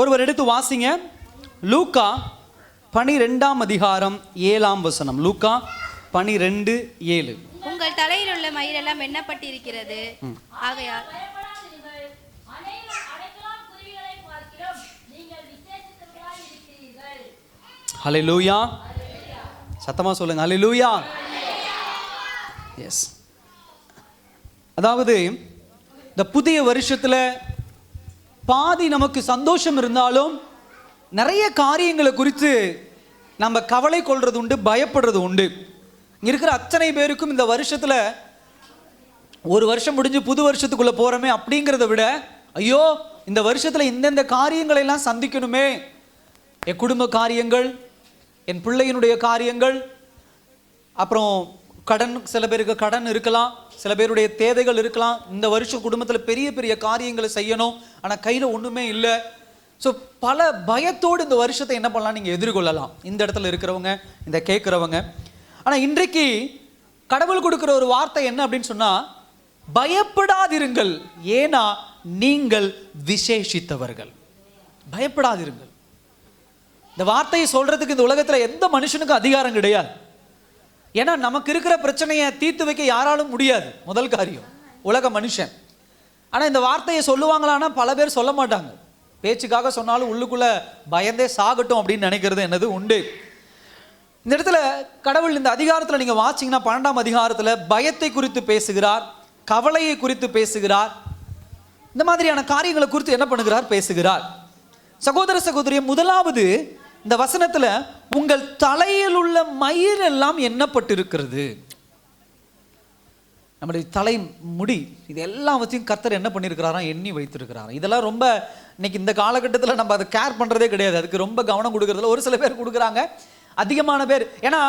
ஒருவர் எடுத்து வாசிங்க. லூக்கா 12ஆம் அதிகாரம் 7ஆம் வசனம். லூக்கா 12:7. உங்கள் தலையில் உள்ள மயிரெல்லாம் எண்ணப்பட்டிருக்கிறது, ஆகையால் ஹல்லேலூயா. சத்தமா சொல்லுங்க, ஹல்லேலூயா. எஸ். அதாவது இந்த புதிய வருஷத்துல பாதி நமக்கு சந்தோஷம் இருந்தாலும் நிறைய காரியங்களை குறித்து நம்ம கவலை கொள்றது உண்டு, பயப்படுறது உண்டு. இங்க இருக்கிற அத்தனை பேருக்கும் இந்த வருஷத்துல ஒரு வருஷம் முடிஞ்சு புது வருஷத்துக்குள்ள போறோமே அப்படிங்கிறத விட, ஐயோ இந்த வருஷத்துல இந்தந்த காரியங்களை எல்லாம் சந்திக்கணுமே, என் குடும்ப காரியங்கள், என் பிள்ளையினுடைய காரியங்கள், அப்புறம் கடன், சில பேருக்கு கடன் இருக்கலாம், சில பேருடைய தேவைகள் இருக்கலாம். இந்த வருஷம் குடும்பத்தில் பெரிய பெரிய காரியங்களை செய்யணும், ஆனால் கையில் ஒன்றுமே இல்லை. ஸோ பல பயத்தோடு இந்த வருஷத்தை என்ன பண்ணலாம் நீங்கள் எதிர்கொள்ளலாம், இந்த இடத்துல இருக்கிறவங்க, இந்த கேட்குறவங்க. ஆனால் இன்றைக்கு கடவுள் கொடுக்குற ஒரு வார்த்தை என்ன அப்படின்னு சொன்னால், பயப்படாதிருங்கள், ஏன்னா நீங்கள் விசேஷித்தவர்கள். பயப்படாதிருங்கள். இந்த வார்த்தையை சொல்றதுக்கு இந்த உலகத்தில் எந்த மனுஷனுக்கும் அதிகாரம் கிடையாது. ஏன்னா நமக்கு இருக்கிற பிரச்சனையை தீர்த்து வைக்க யாராலும் முடியாது, முதல் காரியம் உலக மனுஷன். ஆனால் இந்த வார்த்தையை சொல்லுவாங்களான்னா பல பேர் சொல்ல மாட்டாங்க. பேச்சுக்காக சொன்னாலும் உள்ளுக்குள்ள பயந்தே சாகட்டும் அப்படின்னு நினைக்கிறது என்னது உண்டு. இந்த இடத்துல கடவுள் இந்த அதிகாரத்தில் நீங்கள் வாசிங்கன்னா 12ஆம் அதிகாரத்தில் பயத்தை குறித்து பேசுகிறார், கவலையை குறித்து பேசுகிறார், இந்த மாதிரியான காரியங்களை குறித்து என்ன பண்ணுகிறார், பேசுகிறார். சகோதர சகோதரிய, முதலாவது இந்த வசனத்துல உங்கள் தலையில் உள்ள மயிர் எல்லாம் எண்ணப்பட்டிருக்கிறது. நம்முடைய தலை முடி இது எல்லாவற்றையும் கர்த்தர் என்ன பண்ணியிருக்கிறாராம், எண்ணி வைத்திருக்கிறாராம். இதெல்லாம் ரொம்ப இன்னைக்கு இந்த காலகட்டத்தில் நம்ம அதை கேர் பண்ணுறதே கிடையாது, அதுக்கு ரொம்ப கவனம் கொடுக்கறதுல ஒரு சில பேர் கொடுக்குறாங்க, அதிகமான பேர். ஏன்னா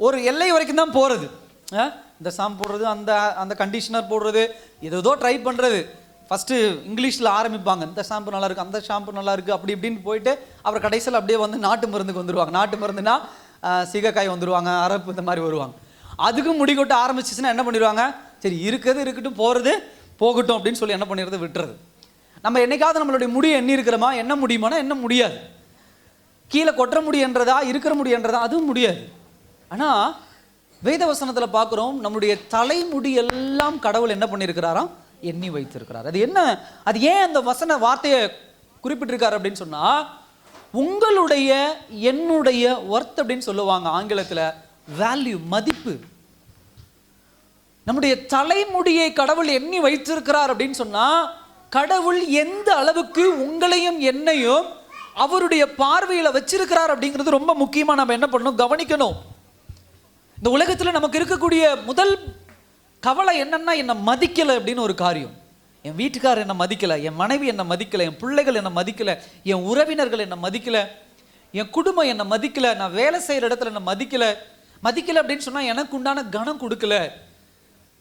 ஒரு எல்லை வரைக்கும் தான் போகிறது. இந்த ஷாம்பு போடுறது, அந்த கண்டிஷனர் போடுறது, ஏதோ ட்ரை பண்ணுறது. ஃபஸ்ட்டு இங்கிலீஷில் ஆரம்பிப்பாங்க, இந்த ஷாம்பு நல்லா இருக்குது, அந்த ஷாம்பு நல்லா இருக்குது, அப்படி இப்படின்னு போயிட்டு அப்புறம் கடைசியில் அப்படியே வந்து நாட்டு மருந்துக்கு வந்துடுவாங்க. நாட்டு மருந்துனா சீகக்காய் வந்துடுவாங்க, அரப்பு இந்த மாதிரி வருவாங்க. அதுக்கும் முடி கொட்ட ஆரம்பிச்சிச்சுன்னா என்ன பண்ணிடுவாங்க, சரி இருக்கிறது இருக்கட்டும், போகிறது போகட்டும் அப்படின்னு சொல்லி என்ன பண்ணிடுறது, விட்டுறது. நம்ம என்னைக்காவது நம்மளுடைய முடியை எண்ணி இருக்கிறோமா, என்ன முடியுமானா என்ன முடியாது. கீழே கொட்டுற முடியன்றதா, இருக்கிற முடியன்றதா, அதுவும் முடியாது. ஆனால் வேத வசனத்தில் பார்க்குறோம், நம்முடைய தலைமுடி எல்லாம் கடவுள் என்ன பண்ணியிருக்கிறாராம், எண்ணி வைத்திருக்கிறார். அது என்ன, அது ஏன் அந்த வசன வார்த்தையை குறிப்பிட்டிருக்காரு அப்படின்னு சொன்னா, உங்களுடைய என்னுடைய ஒர்த் அப்படின்னு சொல்லுவாங்க ஆங்கிலத்தில், வேல்யூ, மதிப்பு. நம்முடைய தலைமுடியை கடவுள் எண்ணி வைத்திருக்கிறார் அப்படின்னு சொன்னா, கடவுள் எந்த அளவுக்கு உங்களையும் என்னையும் அவருடைய பார்வையில வச்சிருக்கிறார் அப்படிங்கிறது ரொம்ப முக்கியமா நம்ம என்ன பண்ணணும், கவனிக்கணும். இந்த உலகத்தில் நமக்கு இருக்கக்கூடிய முதல் கவலை என்னன்னா, என்னை மதிக்கலை அப்படின்னு ஒரு காரியம். என் வீட்டுக்காரர் என்னை மதிக்கலை, என் மனைவி என்னை மதிக்கலை, என் பிள்ளைகள் என்னை மதிக்கலை, என் உறவினர்கள் என்னை மதிக்கலை, என் குடும்பம் என்னை மதிக்கலை, நான் வேலை செய்கிற இடத்துல என்னை மதிக்கலை அப்படின்னு சொன்னால் எனக்கு உண்டான கனம் கொடுக்கல.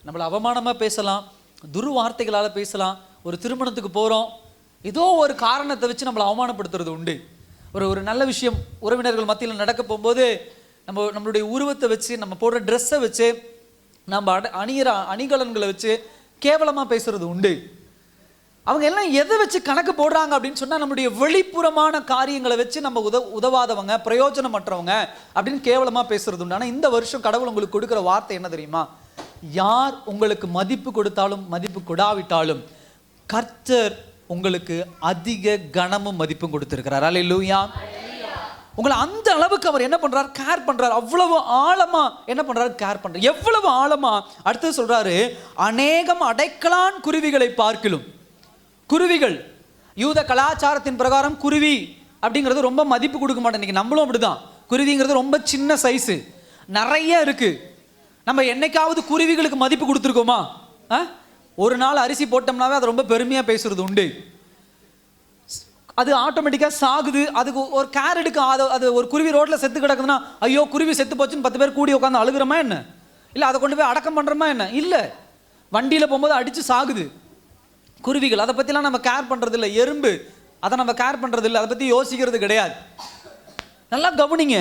நம்மளை அவமானமாக பேசலாம், துர்வார்த்தைகளால் பேசலாம். ஒரு திருமணத்துக்கு போகிறோம், ஏதோ ஒரு காரணத்தை வச்சு நம்மளை அவமானப்படுத்துறது உண்டு. ஒரு நல்ல விஷயம் உறவினர்கள் மத்தியில் நடக்க போகும்போது நம்மளுடைய உருவத்தை வச்சு, நம்ம போடுற ட்ரெஸ்ஸை வச்சு, நம்ம அணிகிற அணிகலன்களை வச்சு கேவலமாக பேசுறது உண்டு. அவங்க எல்லாம் எதை வச்சு கணக்கு போடுறாங்க அப்படின்னு சொன்னால், நம்முடைய வெளிப்புறமான காரியங்களை வச்சு நம்ம உதவாதவங்க, பிரயோஜனமற்றவங்க அப்படின்னு கேவலமாக பேசுறது உண்டு. ஆனால் இந்த வருஷம் கடவுள் உங்களுக்கு கொடுக்குற வார்த்தை என்ன தெரியுமா, யார் உங்களுக்கு மதிப்பு கொடுத்தாலும் மதிப்பு கொடாவிட்டாலும் கர்த்தர் உங்களுக்கு அதிக கனமும் மதிப்பும் கொடுத்திருக்கிறார். அல்லேலூயா. உங்களை அந்த அளவுக்கு அவர் என்ன பண்றார், கேர் பண்றார். அவ்வளவு ஆழமா என்ன பண்றாரு, கேர் பண்றார். எவ்வளவு ஆழமா, அடுத்து சொல்றாரு, அநேகம் அடைக்கலான் குருவிகளை பார்க்கிலும். குருவிகள் யூத கலாச்சாரத்தின் பிரகாரம் குருவி அப்படிங்கிறது ரொம்ப மதிப்பு கொடுக்க மாட்டேன். இன்னைக்கு நம்மளும் அப்படிதான். குருவிங்கிறது ரொம்ப சின்ன சைஸு, நிறைய இருக்கு. நம்ம என்னைக்காவது குருவிகளுக்கு மதிப்பு கொடுத்துருக்கோமா? ஒரு நாள் அரிசி போட்டோம்னாவே அது ரொம்ப பெருமையாக பேசுறது உண்டு. அது ஆட்டோமேட்டிக்காக சாகுது, அதுக்கு ஒரு கேர் எடுக்க. அது ஒரு குருவி ரோட்டில் செத்து கிடக்குதுன்னா, ஐயோ குருவி செத்து போச்சுன்னு 10 பேர் கூடி உட்காந்து அழுகிறோமா என்ன? இல்லை அதை கொண்டு போய் அடக்கம் பண்ணுறோமா என்ன? இல்லை, வண்டியில் போகும்போது அடித்து சாகுது குருவிகள். அதை பற்றிலாம் நம்ம கேர் பண்ணுறது இல்லை. எறும்பு, அதை நம்ம கேர் பண்ணுறது இல்லை, அதை பற்றி யோசிக்கிறது கிடையாது. நல்லா கவனிங்க.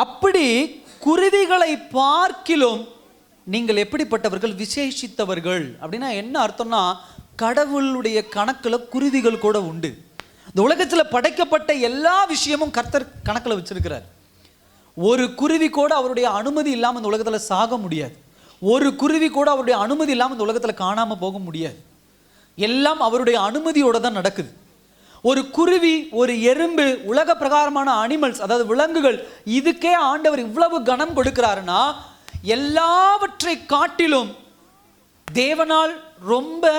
அப்படி குருவிகளை பார்க்கிலும் நீங்கள் எப்படிப்பட்டவர்கள், விசேஷித்தவர்கள். அப்படின்னா என்ன அர்த்தம்னா, கடவுளுடைய கணக்கில் குருவிகள் கூட உண்டு. இந்த உலகத்துல படைக்கப்பட்ட எல்லா விஷயமும் கர்த்தர் கணக்குல வச்சிருக்கிறார். ஒரு குருவி கூட அவருடைய அனுமதி இல்லாம இந்த உலகத்துல சாக முடியாது. ஒரு குருவி கூட அவருடைய அனுமதி இல்லாம இந்த உலகத்துல காணாம போக முடியாது. எல்லாம் அவருடைய அனுமதியோட தான் நடக்குது. ஒரு குருவி, ஒரு எறும்பு, உலக பிரகாரமான அனிமல்ஸ், அதாவது விலங்குகள், இதுக்கே ஆண்டவர் இவ்வளவு கனம் கொடுக்கிறாருன்னா எல்லாவற்றை காட்டிலும் தேவனால் ரொம்ப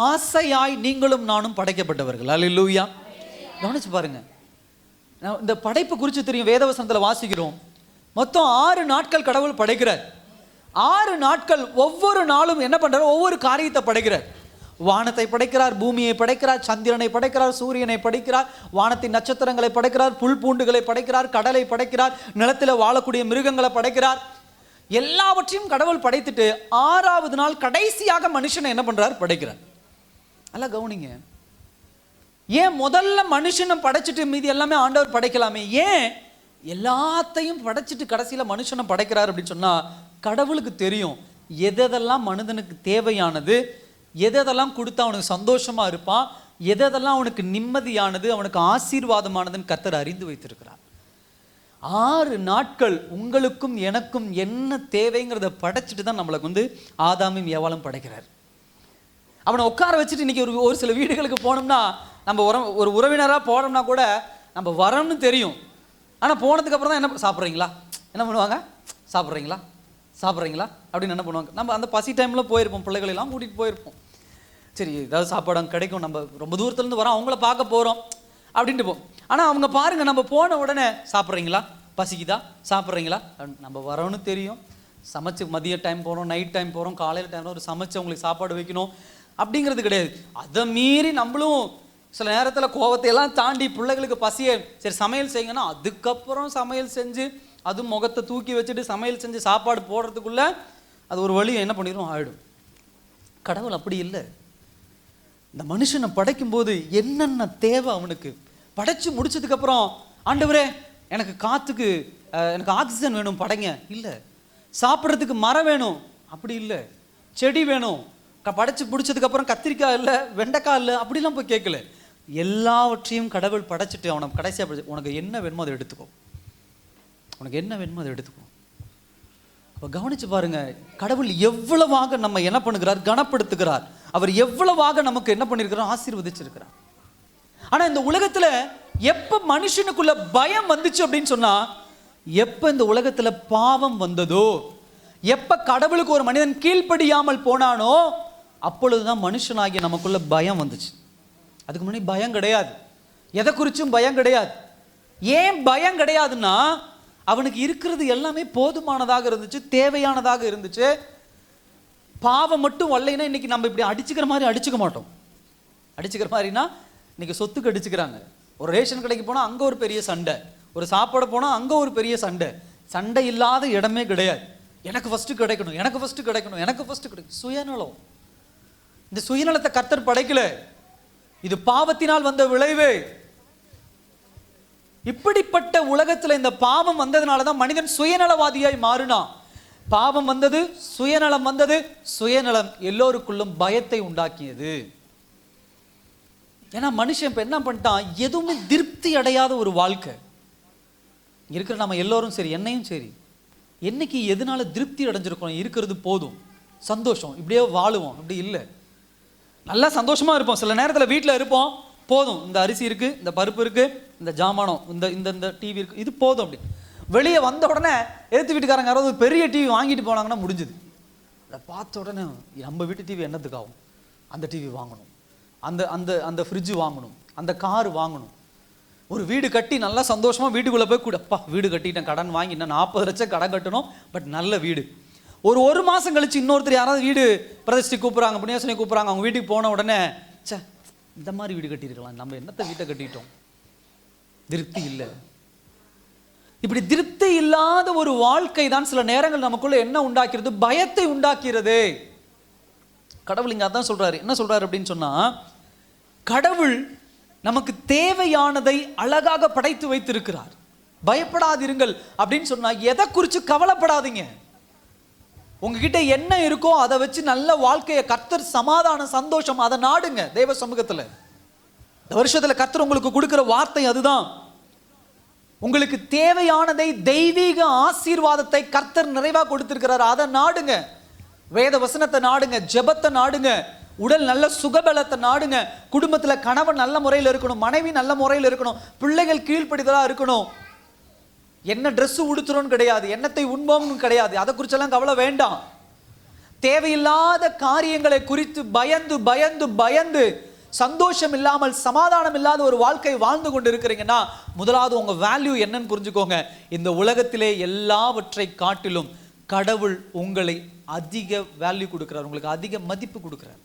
ஆசையாய் நீங்களும் நானும் படைக்கப்பட்டவர்கள். அல்லேலூயா. கவனிச்சு பாருங்க, இந்த படைப்பு குறித்து தெரியும், வேதவசனத்தில் வாசிக்கிறோம். மொத்தம் 6 நாட்கள் கடவுள் படைக்கிறார். 6 நாட்கள் ஒவ்வொரு நாளும் என்ன பண்றாரு? ஒவ்வொரு காரியத்தை படைக்கிறார். வானத்தை படைக்கிறார், பூமியை படைக்கிறார், சந்திரனை படைக்கிறார், சூரியனை படைக்கிறார், வானத்தின் நட்சத்திரங்களை படைக்கிறார், புல் பூண்டுகளை படைக்கிறார், கடலை படைக்கிறார், நிலத்தில் வாழக்கூடிய மிருகங்களை படைக்கிறார். எல்லாவற்றையும் கடவுள் படைத்துட்டு 6ஆவது நாள் கடைசியாக மனுஷனை என்ன பண்றார்? படைக்கிறார். அல்ல கவனிங்க, ஏன் முதல்ல மனுஷனை படைச்சிட்டு மீதி எல்லாமே ஆண்டவர் படைக்கலாமே? ஏன் எல்லாத்தையும் படைச்சிட்டு கடைசியில மனுஷனை படைக்கிறார் அப்படின்னு சொன்னா, கடவுளுக்கு தெரியும் எதெல்லாம் மனிதனுக்கு தேவையானது, எதெல்லாம் கொடுத்தா அவனுக்கு சந்தோஷமா இருப்பான், எதெல்லாம் அவனுக்கு நிம்மதியானது, அவனுக்கு ஆசீர்வாதமானதுன்னு கர்த்தர் அறிந்து வைத்திருக்கிறார். 6 நாட்கள் உங்களுக்கும் எனக்கும் என்ன தேவைங்கிறத படைச்சிட்டு தான் நம்மளுக்கு ஆதாமும் ஏவாளும் படைக்கிறார். அவனை உட்கார வச்சுட்டு இன்னைக்கு ஒரு சில வீடுகளுக்கு போனோம்னா, நம்ம ஒரு உறவினராக போனோம்னா கூட நம்ம வரோம்னு தெரியும். ஆனால் போனதுக்கு அப்புறம் தான் என்ன சாப்பிட்றீங்களா, என்ன பண்ணுவாங்க, சாப்பிட்றீங்களா சாப்பிட்றீங்களா அப்படின்னு என்ன பண்ணுவாங்க. நம்ம அந்த பசி டைமில் போயிருப்போம், பிள்ளைகளெல்லாம் கூட்டிகிட்டு போயிருப்போம். சரி ஏதாவது சாப்பாடு அங்கே கிடைக்கும், நம்ம ரொம்ப தூரத்துலேருந்து வரோம், அவங்கள பார்க்க போகிறோம் அப்படின்ட்டு போவோம். ஆனால் அவங்க பாருங்கள், நம்ம போன உடனே சாப்பிட்றீங்களா, பசிக்குதா, சாப்பிட்றீங்களா, நம்ம வரோன்னு தெரியும். சமைச்சு மதிய டைம் போகிறோம், நைட் டைம் போகிறோம், காலையில் டைம் ஒரு சமைச்சு அவங்களுக்கு சாப்பாடு வைக்கணும் அப்படிங்கிறது கிடையாது. அதை மீறி நம்மளும் சில நேரத்தில் கோவத்தை எல்லாம் தாண்டி பிள்ளைகளுக்கு பசியை சரி சமையல் செய்யுங்கன்னா அதுக்கப்புறம் சமையல் செஞ்சு அது முகத்தை தூக்கி வச்சுட்டு சமையல் செஞ்சு சாப்பாடு போடுறதுக்குள்ள அது ஒரு வழி என்ன பண்ணிடும் ஆயிடும். கடவுள் அப்படி இல்லை. இந்த மனுஷனை படைக்கும் போது என்னென்ன தேவை அவனுக்கு படைச்சு முடிச்சதுக்கப்புறம், ஆண்டவரே எனக்கு காற்றுக்கு எனக்கு ஆக்சிஜன் வேணும் படைங்க இல்லை, சாப்பிட்றதுக்கு மரம் வேணும் அப்படி இல்லை, செடி வேணும், படைச்சு பிடிச்சதுக்கப்புறம் கத்திரிக்காய் இல்லை, வெண்டைக்காய் இல்லை அப்படிலாம் போய் கேட்கல. எல்லாவற்றையும் கடவுள் படைச்சிட்டு அவனை கடைசியாக உனக்கு என்ன வேணுமோ அதை எடுத்துக்கோ, உனக்கு என்ன வேணுமோ அதை எடுத்துக்கோ. அப்போ கவனிச்சு பாருங்க, கடவுள் எவ்வளவாக நம்ம என்ன பண்ணுகிறார், கனப்படுத்துகிறார். அவர் எவ்வளவாக நமக்கு என்ன பண்ணியிருக்கிறார், ஆசீர்வதிச்சிருக்கிறார். ஆனா இந்த உலகத்துல எப்ப மனுஷனுக்குள்ள பயம் வந்துச்சு அப்படின்னு சொன்னா, எப்ப இந்த உலகத்துல பாவம் வந்ததோ, எப்ப கடவுளுக்கு ஒரு மனிதன் கீழ்ப்படியாமல் போனானோ, அப்பொழுதுதான் மனுஷனாகிய நமக்குள்ள பயம் வந்துச்சு. அதுக்கு முன்னாடி பயம் கிடையாது, எதை குறிச்சும் பயம் கிடையாது. ஏன் பயம் கிடையாதுன்னா, அவனுக்கு இருக்கிறது எல்லாமே போதுமானதாக இருந்துச்சு, தேவையானதாக இருந்துச்சு. பாவம் மட்டும் வரலைன்னா இன்னைக்கு நம்ம இப்படி அடிச்சுக்கிற மாதிரி அடிச்சுக்க மாட்டோம். அடிச்சுக்கிற மாதிரினா இன்னைக்கு சொத்துக்கு அடிச்சுக்கிறாங்க. ஒரு ரேஷன் கடைக்கு போனால் அங்கே ஒரு பெரிய சண்டை, ஒரு சாப்பாடு போனால் அங்கே ஒரு பெரிய சண்டை. சண்டை இல்லாத இடமே கிடையாது. எனக்கு ஃபஸ்ட்டு கிடைக்கணும், எனக்கு ஃபஸ்ட்டு கிடைக்கணும், எனக்கு ஃபஸ்ட்டு கிடைக்கணும். சுயநலம். இந்த சுயநலத்தை கர்த்தர் படைக்கல, இது பாவத்தினால் வந்த விளைவு. இப்படிப்பட்ட உலகத்தில் இந்த பாவம் வந்ததுனால தான் மனிதன் சுயநலவாதியாய் மாறினான். பாவம் வந்தது, சுயநலம் வந்தது. சுயநலம் எல்லோருக்குள்ளும் பயத்தை உண்டாக்கியது. ஏன்னா மனுஷன் இப்போ என்ன பண்ணிட்டான், எதுவுமே திருப்தி அடையாத ஒரு வாழ்க்கை இருக்கிற. நம்ம எல்லோரும் சரி, என்னையும் சரி, என்னைக்கு எதனால திருப்தி அடைஞ்சிருக்கோம், இருக்கிறது போதும், சந்தோஷம், இப்படியே வாழுவோம். அப்படி இல்லை, நல்லா சந்தோஷமா இருப்போம். சில நேரத்தில் வீட்டில் இருப்போம், போதும், இந்த அரிசி இருக்கு, இந்த பருப்பு இருக்கு, இந்த ஜாமானம், இந்த டிவி இருக்கு, இது போதும். அப்படி வெளியே வந்த உடனே எடுத்து வீட்டுக்காரங்க யாராவது பெரிய டிவி வாங்கிட்டு போனாங்கன்னா முடிஞ்சுது. அதை பார்த்த உடனே நம்ம வீட்டு டிவி என்னத்துக்காகும், அந்த டிவி வாங்கணும், அந்த அந்த அந்த ஃப்ரிட்ஜு வாங்கணும், அந்த கார் வாங்கணும். ஒரு வீடு கட்டி நல்லா சந்தோஷமா வீட்டுக்குள்ளே போய் கூட, அப்பா வீடு கட்டிட்டேன், கடன் வாங்கி இன்னும் 40 லட்சம் கடன் கட்டணும், பட் நல்ல வீடு. ஒரு மாதம் கழிச்சு இன்னொருத்தர் யாராவது வீடு பிரதிஷ்டை கூப்பிட்றாங்க, புண்ணியாசனை கூப்பிட்றாங்க, அவங்க வீட்டுக்கு போன உடனே சே இந்த மாதிரி வீடு கட்டியிருக்கலாம், நம்ம என்னத்தை வீட்டை கட்டிட்டோம், திருப்தி இல்லை. இப்படி திருப்தி இல்லாத ஒரு வாழ்க்கை தான் சில நேரங்கள் நமக்குள்ள என்ன உண்டாக்கிறது, பயத்தை உண்டாக்கிறது. கடவுள் இங்க அதான் சொல்றாரு. என்ன சொல்றாரு அப்படின்னு சொன்னா, கடவுள் நமக்கு தேவையானதை அழகாக படைத்து வைத்திருக்கிறார். பயப்படாதிருங்கள் அப்படின்னு சொன்னா, எதை குறித்து கவலைப்படாதீங்க. உங்ககிட்ட என்ன இருக்கோ அதை வச்சு நல்ல வாழ்க்கையை, கர்த்தர் சமாதான சந்தோஷம், அதை நாடுங்க தேவ சமூகத்துல. இந்த வருஷத்துல கர்த்தர் உங்களுக்கு கொடுக்கிற வார்த்தை அதுதான். உங்களுக்கு தேவையானதை, தெய்வீக ஆசீர்வாதத்தை கர்த்தர் நிறைவா கொடுத்திருக்கிறார். அதை நாடுங்க. வேத வசனத்தை நாடுங்க, ஜெபத்தை நாடுங்க, உடல் நல்ல சுகபலத்தை நாடுங்க. குடும்பத்துல கணவன் நல்ல முறையில் இருக்கணும், மனைவி நல்ல முறையில் இருக்கணும், பிள்ளைகள் கீழ்ப்படிதலா இருக்கணும். என்ன ட்ரெஸ் உடுத்துறோன்னு கிடையாது, என்னத்தை உண்போம்னு கிடையாது, அதை குறிச்செல்லாம் கவலை வேண்டாம். தேவையில்லாத காரியங்களை குறித்து பயந்து பயந்து பயந்து சந்தோஷம் இல்லாமல் சமாதானம் இல்லாத ஒரு வாழ்க்கை வாழ்ந்து கொண்டு இருக்கிறீங்கன்னா, முதலாவது உங்க வேல்யூ என்னன்னு புரிஞ்சுக்கோங்க. இந்த உலகத்திலே எல்லாவற்றை காட்டிலும் கடவுள் உங்களை அதிக வேல்யூ கொடுக்கிறார், உங்களுக்கு அதிக மதிப்பு கொடுக்கிறார்.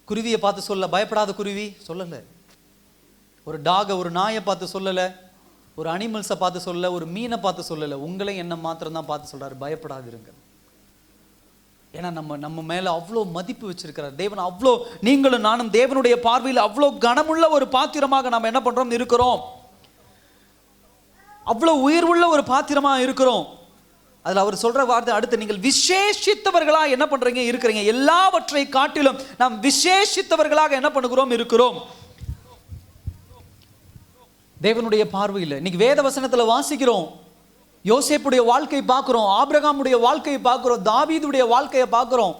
குருவியை பார்த்து சொல்ல, பயப்படாத குருவி சொல்லல. ஒரு டாகை, ஒரு நாயை பார்த்து சொல்லல, ஒரு அனிமல்ஸை பார்த்து சொல்லல, ஒரு மீனை பார்த்து சொல்லல. உங்களை என்ன மாத்திரம் தான் பார்த்து சொல்றாரு, பயப்படாதிருங்க. ஏன்னா நம்ம மேல அவ்வளோ மதிப்பு வச்சிருக்கிறார் தேவன். அவ்வளோ நீங்களும் நானும் தேவனுடைய பார்வையில் அவ்வளோ கனமுள்ள ஒரு பாத்திரமாக நாம் என்ன பண்றோம் இருக்கிறோம். அவ்வளோ உயர்வுள்ள ஒரு பாத்திரமா இருக்கிறோம். அதுல அவர் சொல்ற வார்த்தை அடுத்து, நீங்கள் விசேஷித்தவர்களா என்ன பண்றீங்க இருக்கிறீங்க. எல்லாவற்றை காட்டிலும் நாம் விசேஷித்தவர்களாக என்ன பண்ணுகிறோம் இருக்கிறோம் தேவனுடைய பார்வையில். இன்னைக்கு வேத வசனத்துல வாசிக்கிறோம், யோசேப்புடைய வாழ்க்கையை பார்க்கிறோம், ஆபிரகாமுடைய வாழ்க்கையை பார்க்கிறோம், தாவீதுடைய வாழ்க்கையை பார்க்கிறோம்,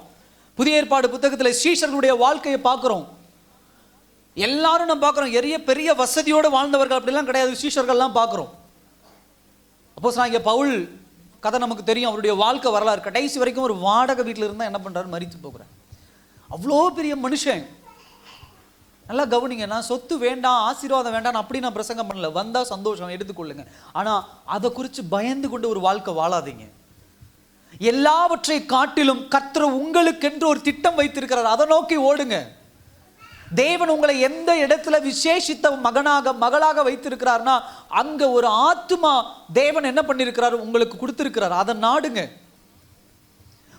புதிய ஏற்பாடு புத்தகத்தில் சீஷர்களுடைய வாழ்க்கையை பார்க்கிறோம். எல்லாரும் நம்ம பார்க்கிறோம், பெரிய வசதியோடு வாழ்ந்தவர்கள் அப்படிலாம் கிடையாது, சீஷர்கள்லாம் பார்க்கிறோம். அப்போஸ்தலனாகிய பவுல் கதை நமக்கு தெரியும், அவருடைய வாழ்க்கை வரலாறு. கடைசி வரைக்கும் ஒரு வாடகை வீட்டில் இருந்தால் என்ன பண்றாரு, மரித்து போகிறார். அவ்வளோ பெரிய மனுஷன். நல்லா கவனிங்க, நான் சொத்து வேண்டாம், ஆசீர்வாதம் வேண்டாம் அப்படி நான் பிரசங்கம் பண்ணல. வந்தா சந்தோஷம் எடுத்துக்கொள்ளுங்க, ஆனா அதை குறித்து பயந்து கொண்டு ஒரு வாழ்க்கை வாழாதீங்க. எல்லாவற்றை காட்டிலும் கர்த்தர் உங்களுக்கென்று ஒரு திட்டம் வைத்திருக்கிறார், அதை நோக்கி ஓடுங்க. தேவன் உங்களை எந்த இடத்துல விசேஷித்த மகளாக வைத்திருக்கிறார்னா, அங்க ஒரு ஆத்துமா தேவன் என்ன பண்ணிருக்கிறார், உங்களுக்கு கொடுத்திருக்கிறார், அதை நாடுங்க.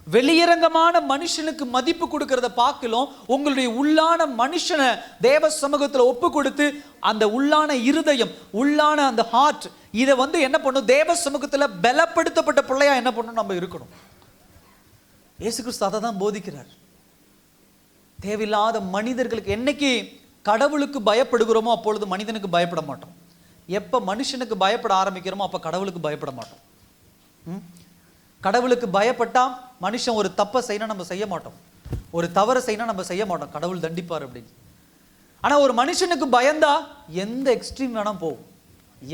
வெளியரங்கமான மனுஷனுக்கு மதிப்பு கொடுக்கிறத பார்க்கலாம், உங்களுடைய உள்ளான மனுஷனை தேவ சமூகத்தில் ஒப்பு கொடுத்து அந்த உள்ளான இருதயம், உள்ளான அந்த ஹார்ட், இதை என்ன பண்ணும், தேவ சமூகத்தில் பலப்படுத்தப்பட்ட பிள்ளையா என்ன பண்ணும் நம்ம இருக்கணும். இயேசு கிறிஸ்து அதை தான் போதிக்கிறார். தேவையில்லாத மனிதர்களுக்கு, என்னைக்கு கடவுளுக்கு பயப்படுகிறோமோ அப்பொழுது மனிதனுக்கு பயப்பட மாட்டோம். எப்ப மனுஷனுக்கு பயப்பட ஆரம்பிக்கிறோமோ அப்ப கடவுளுக்கு பயப்பட மாட்டோம். கடவுளுக்கு பயப்பட்டா மனுஷன் ஒரு தப்பை செய்யணும் நம்ம செய்ய மாட்டோம், ஒரு தவறை செய்யணும் நம்ம செய்ய மாட்டோம், கடவுள் தண்டிப்பார் அப்படின்னு. ஆனா ஒரு மனுஷனுக்கு பயந்தா எந்த எக்ஸ்ட்ரீம் வேணா போகும்,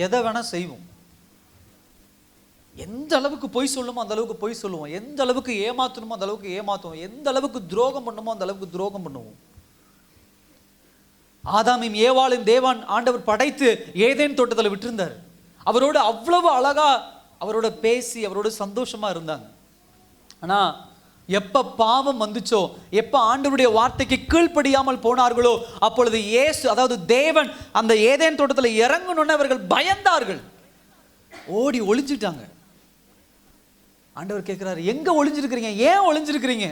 எதை வேணா செய்வோம். எந்த அளவுக்கு பொய் சொல்லுமோ அந்த அளவுக்கு பொய் சொல்லுவோம், எந்த அளவுக்கு ஏமாத்தணுமோ அந்த அளவுக்கு ஏமாத்துவோம், எந்த அளவுக்கு துரோகம் பண்ணுமோ அந்த அளவுக்கு துரோகம் பண்ணுவோம். ஆதாமையும் ஏவாளையும் தேவன் ஆண்டவர் படைத்து ஏதேன் தோட்டத்தில் விட்டிருந்தார். அவரோடு அவ்வளவு அழகா அவரோட பேசி அவரோட சந்தோஷமா இருந்தாங்க. ஆனா எப்ப பாவம் வந்துச்சோ, எப்ப ஆண்டவருடைய வார்த்தைக்கு கீழ்ப்படியாமல் போனார்களோ, அப்பொழுது இயேசு, அதாவது தேவன் அந்த ஏதேன் தோட்டத்தில் இறங்கணும்னு அவர்கள் பயந்தார்கள், ஓடி ஒளிஞ்சிட்டாங்க. ஆண்டவர் கேட்கிறார், எங்க ஒளிஞ்சிருக்கிறீங்க, ஏன் ஒளிஞ்சிருக்கிறீங்க?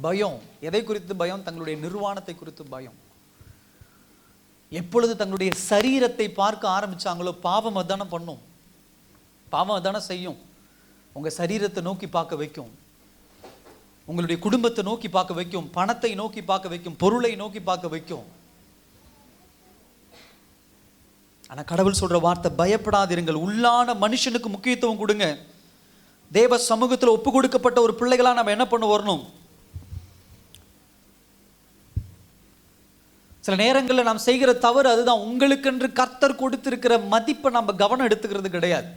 பயம். எதை குறித்து பயம்? தங்களுடைய நிர்வாணத்தை குறித்து பயம். எப்பொழுது தங்களுடைய சரீரத்தை பார்க்க ஆரம்பிச்சாங்களோ, பாவம் அதான பண்ணும், பாவம் அதான செய்யும். உங்க சரீரத்தை நோக்கி பார்க்க வைக்கும், உங்களுடைய குடும்பத்தை நோக்கி பார்க்க வைக்கும், பணத்தை நோக்கி பார்க்க வைக்கும், பொருளை நோக்கி பார்க்க வைக்கும். ஆனா கடவுள் சொல்ற வார்த்தை, பயப்படாதிருங்கள். உள்ளான மனுஷனுக்கு முக்கியத்துவம் கொடுங்க. தேவ சமூகத்தில் ஒப்பு கொடுக்கப்பட்ட ஒரு பிள்ளைகளா நம்ம என்ன பண்ண வரணும். சில நேரங்களில் நாம் செய்கிற தவறு அதுதான், உங்களுக்கென்று கர்த்தர் கொடுத்திருக்கிற மதிப்பை நம்ம கவனம் எடுத்துக்கிறது கிடையாது.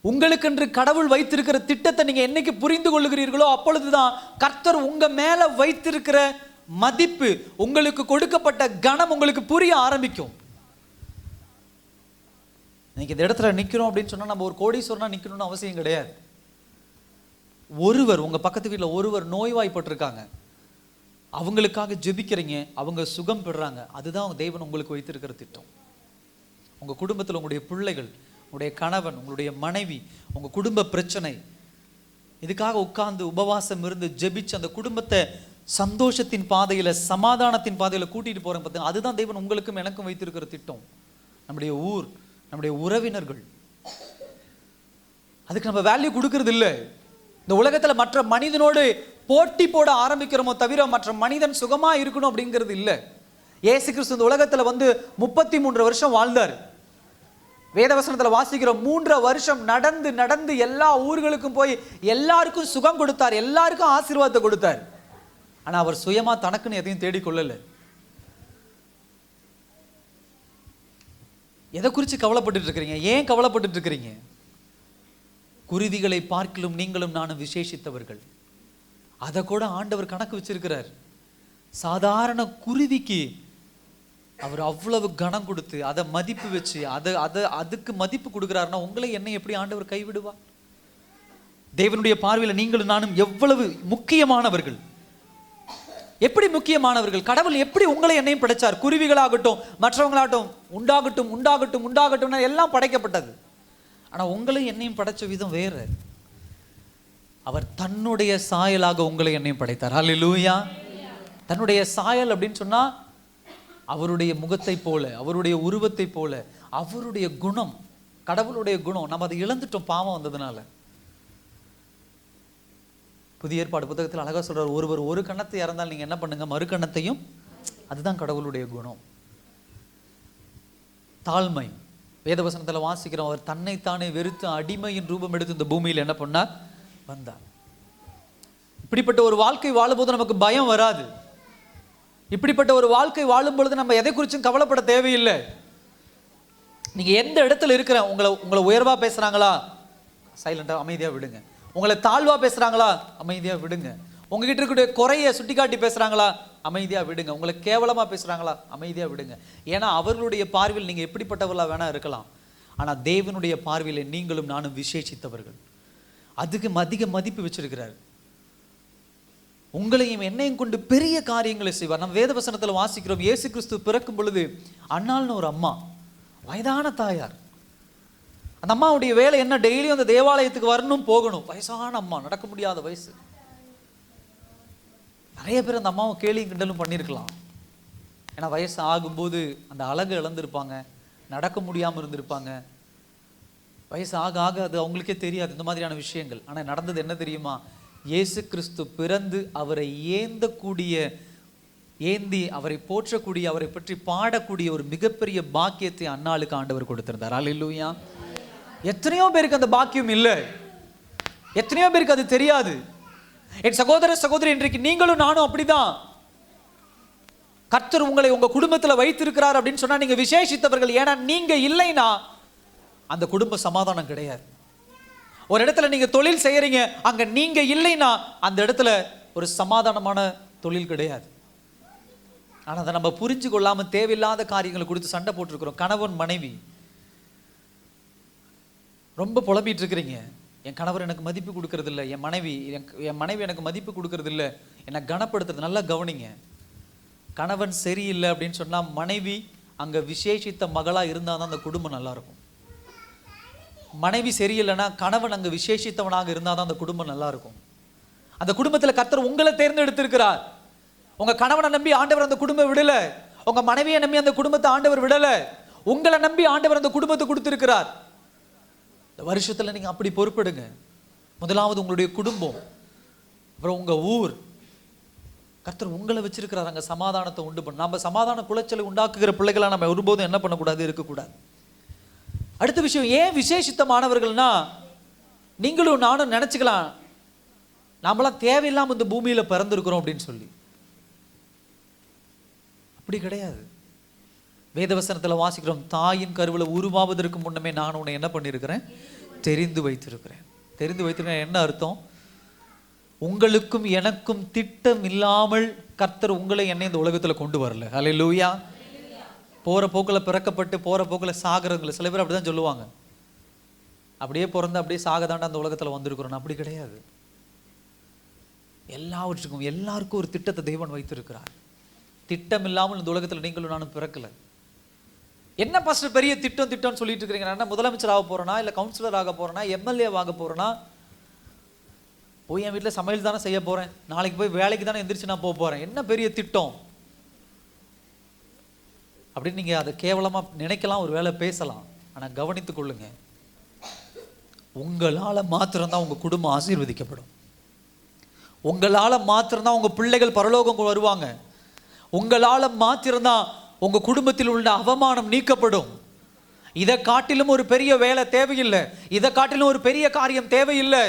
உங்களுக்கென்று கடவுள் வைத்திருக்கிற திட்டத்தை நீங்க என்னைக்கு புரிந்து கொள்ளுகிறீர்களோ அப்பொழுதுதான் கர்த்தர் உங்க மேல வைத்திருக்கிற மதிப்பு, உங்களுக்கு கொடுக்கப்பட்ட கனம் உங்களுக்கு புரிய ஆரம்பிக்கும். இன்னைக்கு இந்த இடத்துல நிக்கிறோம் அப்படின்னு சொன்னா நம்ம ஒரு கோடீஸ்வரனா நிக்கணும்னு அவசியம் கிடையாது. ஒருவர், உங்க பக்கத்து வீட்டில் ஒருவர் நோய்வாய்ப்பட்டிருக்காங்க, அவங்களுக்காக ஜெபிக்கிறீங்க, அவங்க சுகம் பெறுறாங்க, அதுதான் தேவன் உங்களுக்கு வைத்திருக்கிற திட்டம். உங்க குடும்பத்தில் உங்களுடைய பிள்ளைகள், உங்களுடைய கணவன், உங்களுடைய மனைவி, உங்க குடும்ப பிரச்சனை, இதுக்காக உட்கார்ந்து உபவாசம் இருந்து ஜெபிச்சு அந்த குடும்பத்தை சந்தோஷத்தின் பாதையில, சமாதானத்தின் பாதையில கூட்டிட்டு போறேன் பார்த்தீங்கன்னா, அதுதான் தேவன் உங்களுக்கும் எனக்கும் வைத்திருக்கிற திட்டம். நம்முடைய ஊர், நம்முடைய உறவினர்கள், அதுக்கு நம்ம வேல்யூ கொடுக்கறது இல்லை. இந்த உலகத்துல மற்ற மனிதனோடு போட்டி போட ஆரம்பிக்கிறோமோ தவிர மற்ற மனிதன் சுகமா இருக்கணும் அப்படிங்கிறது இல்லை. இயேசு கிறிஸ்து இந்த உலகத்துல வந்து 33 வருஷம் வாழ்ந்தார். வேதவசனத்துல வாசிக்கிறோம், 3 வருஷம் நடந்து நடந்து எல்லா ஊர்களுக்கும் போய் எல்லாருக்கும் சுகம் கொடுத்தார், எல்லாருக்கும் ஆசீர்வாதத்தை கொடுத்தார். ஆனா அவர் சுயமா தனக்குன்னு எதையும் தேடிக்கொள்ளல. எதை குறித்து கவலைப்பட்டு இருக்கிறீங்க? ஏன் கவலைப்பட்டு இருக்கிறீங்க? குருவிகளை பார்க்கிலும் நீங்களும் நானும் விசேஷித்தவர்கள். அதை கூட ஆண்டவர் கணக்கு வச்சிருக்கிறார். சாதாரண குருவிக்கு அவர் அவ்வளவு கனம் கொடுத்து அதை மதிப்பு வச்சு அதுக்கு மதிப்பு கொடுக்கிறாருன்னா உங்களை என்னை எப்படி ஆண்டவர் கைவிடுவார்? தேவனுடைய பார்வையில் நீங்களும் நானும் எவ்வளவு முக்கியமானவர்கள், எப்படி முக்கியமானவர்கள். கடவுள் எப்படி உங்களை என்னையும் படைச்சார்? குருவிகளாகட்டும் மற்றவங்களாகட்டும் உண்டாகட்டும் உண்டாகட்டும் உண்டாகட்டும் எல்லாம் படைக்கப்பட்டது. ஆனா உங்களையும் என்னையும் படைச்ச விதம் வேற. அவர் தன்னுடைய சாயலாக உங்களை என்னையும் படைத்தார். ஹல்லேலூயா. தன்னுடைய சாயல் அப்படின்னு சொன்னா அவருடைய முகத்தை போல, அவருடைய உருவத்தை போல, அவருடைய குணம், கடவுளுடைய குணம். நம்ம அதை இழந்துட்டோம் பாவம் வந்ததுனால. புதிய ஏற்பாடு புத்தகத்தில் அழகா சொல்றார், ஒருவர் ஒரு கண்ணத்தை இறந்தால் நீங்க என்ன பண்ணுங்க, மறு கண்ணத்தையும். அதுதான் கடவுளுடைய குணம். தாழ்மை. வேதவசனத்துல வாசிக்கிறோம், அவர் தன்னைத்தானே வெறுத்து அடிமையின் ரூபம் எடுத்து இந்த பூமியில் என்ன பண்ணார், வந்தார். இப்படிப்பட்ட ஒரு வாழ்க்கை வாழும்போது நமக்கு பயம் வராது. இப்படிப்பட்ட ஒரு வாழ்க்கை வாழும் பொழுது நம்ம எதை குறிச்சும் கவலைப்பட தேவையில்லை. நீங்க எந்த இடத்துல இருக்கிற, உங்களை உயர்வா பேசுறாங்களா, சைலண்டா அமைதியா விடுங்க. உங்களை தாழ்வா பேசுறாங்களா, அமைதியா விடுங்க. உங்ககிட்ட இருக்கக்கூடிய குறைய சுட்டிக்காட்டி பேசுறாங்களா, அமைதியா விடுங்க. உங்களை கேவலமா பேசுறாங்களா, அமைதியா விடுங்க. ஏன்னா அவர்களுடைய பார்வையில் நீங்க எப்படிப்பட்டவர்களா வேணா இருக்கலாம். ஆனா தேவனுடைய பார்வையில் நீங்களும் நானும் விசேஷித்தவர்கள். அதுக்கு அதிக மதிப்பு வச்சிருக்கிறார். உங்களையும் என்னையும் கொண்டு பெரிய காரியங்களை செய்வார். நம்ம வேதவசனத்துல வாசிக்கிறோம், இயேசு கிறிஸ்து பிறக்கும் பொழுது அன்னாள்னு ஒரு அம்மா, வயதான தாயார். அந்த அம்மாவுடைய வேலை என்ன, டெய்லியும் அந்த தேவாலயத்துக்கு வரணும் போகணும். வயசான அம்மா, நடக்க முடியாத வயசு. நிறைய பேர் அந்த அம்மாவை கேலியும் கிண்டலும் பண்ணியிருக்கலாம். ஏன்னா வயசு ஆகும்போது அந்த அழகு இழந்திருப்பாங்க, நடக்க முடியாமல் இருந்திருப்பாங்க. வயசு ஆக ஆக அது அவங்களுக்கே தெரியாது இந்த மாதிரியான விஷயங்கள். ஆனால் நடந்தது என்ன தெரியுமா, இயேசு கிறிஸ்து பிறந்து அவரை ஏந்தி அவரை போற்றக்கூடிய, அவரை பற்றி பாடக்கூடிய ஒரு மிகப்பெரிய பாக்கியத்தை அன்னாளுக்கு ஆண்டவர் கொடுத்திருந்தார். அல்லேலூயா. எத்தனையோ பேருக்கு அந்த பாக்கியம் இல்லை, எத்தனையோ பேருக்கு அது தெரியாது. என் சகோதர சகோதரி, இன்றைக்கு நீங்களும் நானும் அப்படிதான். கர்த்தர் உங்களை உங்க குடும்பத்தில் வைத்திருக்கிறார் அப்படின்னு சொன்னா நீங்க விசேஷித்தவர்கள். ஏன்னா நீங்க இல்லைன்னா அந்த குடும்ப சமாதானம் கிடையாது. ஒரு இடத்துல நீங்க தொழில் செய்யறீங்க, அங்க நீங்க இல்லைன்னா அந்த இடத்துல ஒரு சமாதானமான தொழில் கிடையாது. ஆனா அதை நம்ம புரிஞ்சு கொள்ளாம தேவையில்லாத காரியங்களை கொடுத்து சண்டை போட்டிருக்கிறோம். கணவன் மனைவி ரொம்ப புலம்பிட்டு இருக்கிறீங்க, என் கணவர் எனக்கு மதிப்பு கொடுக்கறது இல்லை, என் மனைவி எனக்கு மதிப்பு கொடுக்கறது இல்லை, என்னை கனப்படுத்துறது. நல்லா கவனிங்க, கணவன் சரியில்லை அப்படின்னு சொன்னா மனைவி அங்க விசேஷித்த மகளா இருந்தால் தான் அந்த குடும்பம் நல்லா இருக்கும். மனைவி சரியில்லைன்னா கணவன் அங்க விசேஷித்தவனாக இருந்தால் தான் அந்த குடும்பம் நல்லா இருக்கும். அந்த குடும்பத்துல கர்த்தர் உங்களை தேர்ந்தெடுத்திருக்கிறார். உங்க கணவனை நம்பி ஆண்டவர் அந்த குடும்பம் விடல, உங்க மனைவியை நம்பி அந்த குடும்பத்தை ஆண்டவர் விடல, உங்களை நம்பி ஆண்டவர் அந்த குடும்பத்தை கொடுத்திருக்கிறார். இந்த வருஷத்துல நீங்க அப்படி பொறுப்படுங்க. முதலாவது உங்களுடைய குடும்பம், அப்புறம் உங்க ஊர். கர்த்தர் உங்களை வச்சிருக்கிறார் அங்க சமாதானத்தை உண்டு பண்ண. நம்ம சமாதான குலைச்சலை உண்டாக்குகிற பிள்ளைகளா நம்ம ஒருபோதும் என்ன பண்ணக்கூடாது, இருக்கக்கூடாது. அடுத்த விஷயம், ஏன் விசேஷித்தமானவர்கள்னா, நீங்களும் நானும் நினைச்சுக்கலாம் நாமெல்லாம் தேவையில்லாம இந்த பூமியில பிறந்திருக்கிறோம் அப்படின்னு சொல்லி. அப்படி கிடையாது. வேதவசனத்துல வாசிக்கிறோம், தாயின் கருவில உருவாவதற்கு முன்னமே நான் உன்னை என்ன பண்ணியிருக்கிறேன், தெரிந்து வைத்திருக்கிறேன். தெரிந்து வைத்திருக்கிறேன் என்ன அர்த்தம்? உங்களுக்கும் எனக்கும் திட்டம் இல்லாமல் கர்த்தர் உங்களை என்னை இந்த உலகத்துல கொண்டு வரல. ஹல்லேலூயா. போற போக்கில் பிறக்கப்பட்டு போற போக்கில் சாகிறவங்களை சில பேர் அப்படிதான் சொல்லுவாங்க, அப்படியே பிறந்து அப்படியே சாகதாண்ட அந்த உலகத்துல வந்திருக்கிறோம். அப்படி கிடையாது. எல்லாருக்கும் ஒரு திட்டத்தை தேவன் வைத்திருக்கிறார். திட்டம் இல்லாமல் இந்த உலகத்துல நீங்களும் நானும் பிறக்கல. என்ன பாஸ்டர் பெரிய திட்டம்னு சொல்லிட்டு இருக்கிறீங்க? நான் முதலமைச்சர் ஆக போறேனா, இல்ல கவுன்சிலர் ஆக போறேனா, எம்எல்ஏ ஆக போறேனா, போய் என் வீட்டில் சமையல் தானே செய்ய போறேன், நாளைக்கு போய் வேலைக்கு தானே எந்திரிச்சு நான் போக போறேன், என்ன பெரிய திட்டம் அப்படின்னு நீங்க அதை கேவலமா நினைக்கலாம், ஒரு வேலை பேசலாம். ஆனா கவனித்துக் கொள்ளுங்க, உங்களால மாத்திரம்தான் உங்க குடும்பம் ஆசீர்வதிக்கப்படும். உங்களால் மாத்திரம்தான் உங்கள் பிள்ளைகள் பரலோகம் வருவாங்க. உங்களால் மாத்திரம்தான் உங்கள் குடும்பத்தில் உள்ள அவமானம் நீக்கப்படும். இதை காட்டிலும் ஒரு பெரிய வேலை தேவையில்லை, இதை காட்டிலும் ஒரு பெரிய காரியம் தேவையில்லை.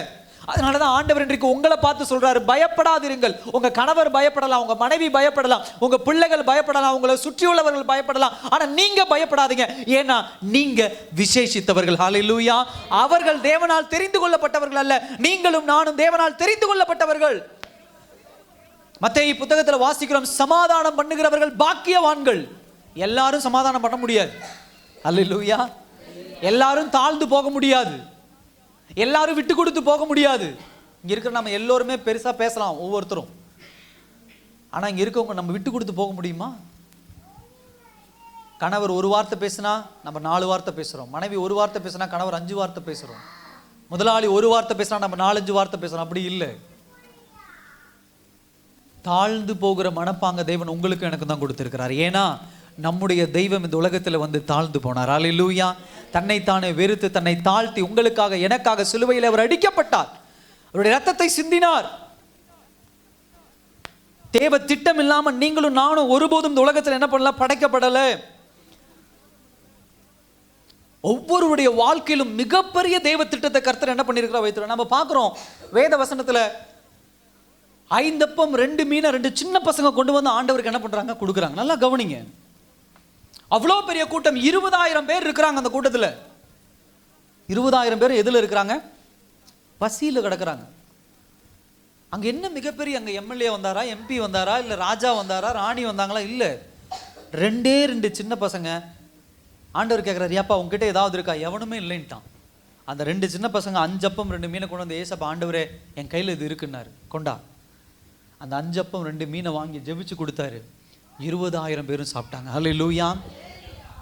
அதனால தான் ஆண்டவர் இன்றைக்கு உங்களை பார்த்து சொல்றாரு, பயப்படாதிருங்கள். உங்க கணவர் பயப்படலாம், உங்க மனைவி பயப்படலாம், உங்க பிள்ளைகள் பயப்படலாம், உங்களை சுற்றியுள்ளவர்கள் பயப்படலாம், ஆனா நீங்க பயப்படாதீங்க. ஏன்னா நீங்க விசேஷித்தவர்கள். ஹல்லேலூயா. அவர்கள் தேவனால் தெரிந்து கொள்ளப்பட்டவர்கள் அல்ல, நீங்களும் நானும் தேவனால் தெரிந்து கொள்ளப்பட்டவர்கள். மத்தேயு புத்தகத்தில் வாசிக்கிறோம், சமாதானம் பண்ணுகிறவர்கள் பாக்கியவான்கள். எல்லாரும் சமாதானம் பண்ண முடியாது. ஹல்லேலூயா. எல்லாரும் தாழ்ந்து போக முடியாது, எல்லாரும் விட்டு கொடுத்து போக முடியாது. இங்க இருக்கிற நம்ம எல்லோருமே பெருசா பேசலாம் ஒவ்வொருத்தரும், ஆனா இங்க இருக்கவங்க நம்ம விட்டு கொடுத்து போக முடியுமா? கணவர் ஒரு வார்த்தை பேசினா நம்ம 4 வார்த்தை பேசுறோம், மனைவி ஒரு வார்த்தை பேசினா கணவர் 5 வார்த்தை பேசுறோம், முதலாளி ஒரு வார்த்தை பேசினா நம்ம 4-5 வார்த்தை பேசுறோம். அப்படி இல்லை. தாழ்ந்து போகிற மனப்பாங்க தேவன் உங்களுக்கு எனக்கு தான் கொடுத்திருக்கிறார். ஏன்னா நம்முடைய தெய்வம் இந்த உலகத்தில் வந்து தாழ்ந்து போனார். அல்லேலூயா. தன்னைத்தானே வெறுத்து தன்னை தாழ்த்தி உங்களுக்காக எனக்காக சிலுவையில் அவர் அடிக்கப்பட்டார், அவருடைய ரத்தத்தை சிந்தினார். தேவ திட்டம் இல்லாம நீங்களும் நானும் ஒருபோதும் இந்த உலகத்தில் என்ன பண்ணல, படைக்கப்படல. ஒவ்வொருடைய வாழ்க்கையிலும் மிகப்பெரிய தெய்வ திட்டத்தை கர்த்தர் என்ன பண்ணிருக்கிறா வைத்திருக்க. நம்ம பார்க்கிறோம் வேத வசனத்துல 5 அப்பம் 2 மீனை 2 சின்ன பசங்க கொண்டு வந்து ஆண்டவருக்கு என்ன பண்றாங்க, கொடுக்குறாங்க. நல்லா கவனிங்க. அவ்வளோ பெரிய கூட்டம், 20,000 பேர் இருக்கிறாங்க அந்த கூட்டத்தில். 20,000 பேர் எதில் இருக்கிறாங்க? பசியில் கிடக்குறாங்க. அங்கே என்ன மிகப்பெரிய, அங்கே எம்எல்ஏ வந்தாரா, எம்பி வந்தாரா, இல்லை ராஜா வந்தாரா, ராணி வந்தாங்களா? இல்லை, 2 சின்ன பசங்க. ஆண்டவர் கேட்குறாரு, ஏப்பா உங்ககிட்ட ஏதாவது இருக்கா? எவனுமே இல்லைன்ட்டான். அந்த 2 சின்ன பசங்க 5 அப்பம் 2 மீனை கொண்டு வந்து, ஏசப்பா ஆண்டவரே என் கையில் இது இருக்குன்னாரு, கொண்டா. அந்த 5 அப்பம் 2 மீனை வாங்கி ஜெபிச்சு கொடுத்தாரு. 20,000 பேரும் சாப்பிட்டாங்க. ஹல்லேலூயா.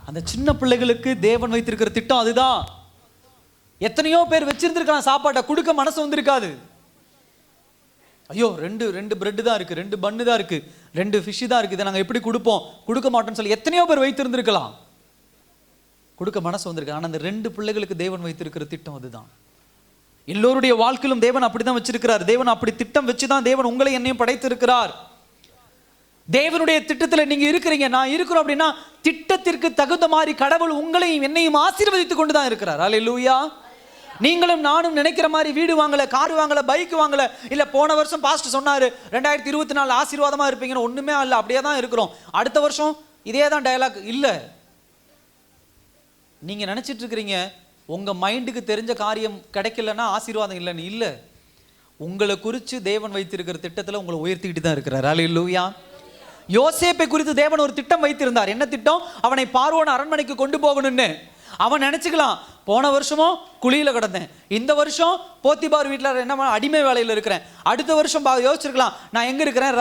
அந்த சின்ன பிள்ளைகளுக்கு தேவன் வைத்திருக்கிற திட்டம் அதுதான். எத்தனையோ பேர் வச்சிருந்திருக்கலாம், சாப்பாட்டை கொடுக்க மனசு வந்திருக்காது. ஐயோ 2 பிரெட் தான் இருக்கு, 2 பன்னு தான் இருக்கு, 2 ஃபிஷ் தான் இருக்கு, இதை நாங்கள் எப்படி கொடுப்போம், கொடுக்க மாட்டோம்னு சொல்லி எத்தனையோ பேர் வைத்திருந்திருக்கலாம், கொடுக்க மனசு வந்திருக்கு. ஆனால் அந்த 2 பிள்ளைகளுக்கு தேவன் வைத்திருக்கிற திட்டம் அதுதான். எல்லோருடைய வாழ்க்கையிலும் தேவன் அப்படிதான் வச்சிருக்கிறார். தேவன் அப்படி திட்டம் வச்சுதான் தேவன் உங்களை என்னையும் படைத்திருக்கிறார். தேவனுடைய திட்டத்தில் நீங்க இருக்கிறீங்க, நான் இருக்கிறோம் அப்படின்னா திட்டத்திற்கு தகுந்த மாதிரி கடவுள் உங்களையும் என்னையும் ஆசீர்வதித்துக் கொண்டுதான் இருக்கிறார். அல்லேலூயா. நீங்களும் நானும் நினைக்கிற மாதிரி வீடு வாங்கல, கார் வாங்கல, பைக் வாங்கல, இல்ல போன வருஷம் பாஸ்டர் சொன்னாரு 2024 ஆசீர்வாதமா இருப்பீங்கன்னு. ஒண்ணுமே இல்ல, அப்படியே தான் இருக்கிறோம். அடுத்த வருஷம் இதே தான் டயலாக். இல்ல, நீங்க நினைச்சிட்டு இருக்கிறீங்க உங்க மைண்டுக்கு தெரிஞ்ச காரியம் கிடைக்கலன்னா ஆசீர்வாதம் இல்லைன்னு. இல்ல, உங்களை குறித்து தேவன் வைத்திருக்கிற திட்டத்தில் உங்களை உயர்த்திக்கிட்டு தான் இருக்கிறார். அல்லேலூயா. யோசேப்பை குறித்து தேவன் ஒரு திட்டம் வைத்திருந்தார். என்ன திட்டம்? அவனை பார்வோன் அரண்மனைக்கு கொண்டு போகணும்னு. அவன் நினைச்சுக்கலாம், போன வருஷமும் குழியில கிடந்தேன், இந்த வருஷம் போத்திபார் வீட்டில் என்ன அடிமை வேலையில் இருக்கிறேன், அடுத்த வருஷம் யோசிச்சிருக்கலாம் நான் எங்க இருக்கிறேன்,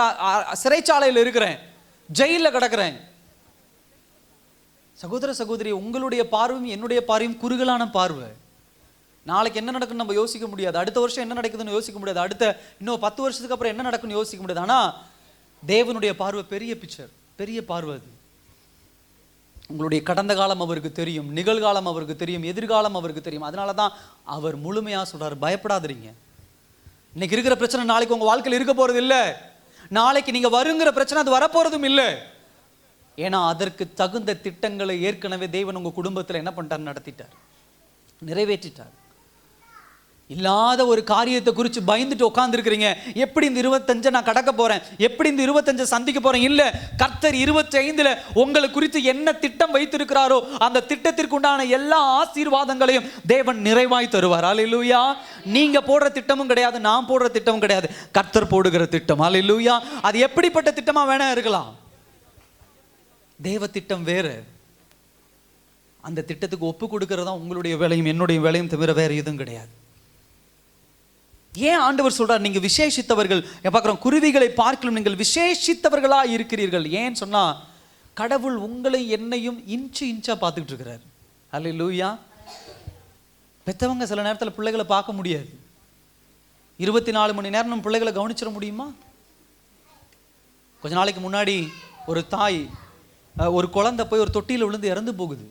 சிறைச்சாலையில் இருக்கிறேன், ஜெயிலில் கிடக்கிறேன். சகோதர சகோதரி, உங்களுடைய பார்வையும் என்னுடைய பார்வையும் குறுகலான பார்வை. நாளைக்கு என்ன நடக்குன்னு நம்ம யோசிக்க முடியாது, அடுத்த வருஷம் என்ன நடக்குதுன்னு யோசிக்க முடியாது, அடுத்த இன்னும் 10 வருஷத்துக்கு அப்புறம் என்ன நடக்குன்னு யோசிக்க முடியாது. ஆனா தேவனுடைய பார்வை பெரிய பிக்சர், பெரிய பார்வை அது. உங்களுடைய கடந்த காலம் அவருக்கு தெரியும், நிகழ்காலம் அவருக்கு தெரியும், எதிர்காலம் அவருக்கு தெரியும். அதனால தான் அவர் முழுமையா சொல்றாரு, பயப்படாதீங்க. இன்னைக்கு இருக்கிற பிரச்சனை நாளைக்கு உங்க வாழ்க்கையில் இருக்க போறது இல்லை, நாளைக்கு நீங்க வருங்கிற பிரச்சனை அது வரப்போறதும் இல்லை. ஏன்னா அதற்கு தகுந்த திட்டங்களை ஏற்கனவே தேவன் உங்க குடும்பத்தில் என்ன பண்ணிட்டார், நடத்திட்டார், நிறைவேற்றிட்டார். இல்லாத ஒரு காரியத்தை குறித்து பயந்துட்டு உட்கார்ந்து இருக்கிறீங்க. எப்படி இந்த 25 நான் கடக்க போறேன், எப்படி இந்த 25 சந்திக்க போறேன்? இல்ல, கர்த்தர் 25ல உங்களை குறித்து என்ன திட்டம் வைத்திருக்கிறாரோ அந்த திட்டத்திற்கு உண்டான எல்லா ஆசீர்வாதங்களையும் தேவன் நிறைவாய் தருவார். அல்லேலூயா. நீங்க போடுற திட்டமும் கிடையாது, நான் போடுற திட்டமும் கிடையாது, கர்த்தர் போடுகிற திட்டம். அல்லேலூயா. அது எப்படிப்பட்ட திட்டமா வேணா இருக்கலாம், தேவ திட்டம் வேறு. அந்த திட்டத்துக்கு ஒப்பு கொடுக்கறதா உங்களுடைய வேலையும் என்னுடைய வேலையும் தவிர வேற எதுவும் கிடையாது. ஏன் ஆண்டவர் சொல்றார் நீங்க விசேஷித்தவர்கள்? பார்க்கிறோம், குருவிகளை பார்க்கலாம் நீங்கள் விசேஷித்தவர்களா இருக்கிறீர்கள். ஏன் சொன்னா கடவுள் உங்களை என்னையும் இன்ச்சா பார்த்துக்கிட்டு இருக்கிறார். அல்லேலூயா. பெத்தவங்க சில நேரத்தில் பிள்ளைகளை பார்க்க முடியாது, 24 மணி நேரம் நம்ம பிள்ளைகளை கவனிச்சிட முடியுமா? கொஞ்ச நாளைக்கு முன்னாடி ஒரு தாய், ஒரு குழந்தை போய் ஒரு தொட்டியில் விழுந்து இறந்து போகுது.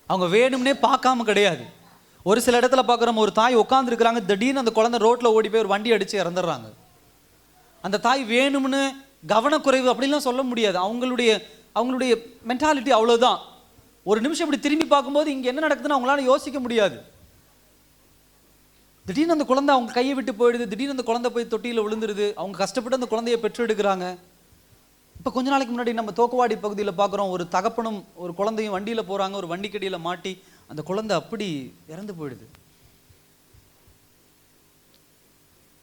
அவங்க வேணும்னே பார்க்காம கிடையாது. ஒரு சில இடத்துல பார்க்குறோம், ஒரு தாய் உட்காந்துருக்குறாங்க, திடீர்னு அந்த குழந்தை ரோட்டில் ஓடி போய் ஒரு வண்டி அடித்து இறந்துடுறாங்க. அந்த தாய் வேணும்னு கவனக்குறைவு அப்படின்லாம் சொல்ல முடியாது. அவங்களுடைய மென்டாலிட்டி அவ்வளோதான். ஒரு நிமிஷம் இப்படி திரும்பி பார்க்கும்போது இங்கே என்ன நடக்குதுன்னு அவங்களால யோசிக்க முடியாது. திடீர்னு அந்த குழந்தை அவங்க கையை விட்டு போயிடுது, திடீர்னு அந்த குழந்தை போய் தொட்டியில் விழுந்துருது, அவங்க கஷ்டப்பட்டு அந்த குழந்தையை பெற்றெடுக்கிறாங்க. இப்போ கொஞ்ச நாளைக்கு முன்னாடி நம்ம தோக்கவாடி பகுதியில் பார்க்குறோம், ஒரு தகப்பனும் ஒரு குழந்தையும் வண்டியில் போகிறாங்க, ஒரு வண்டிக்கடியில் மாட்டி அந்த குழந்தை அப்படி இறந்து போயிடுது.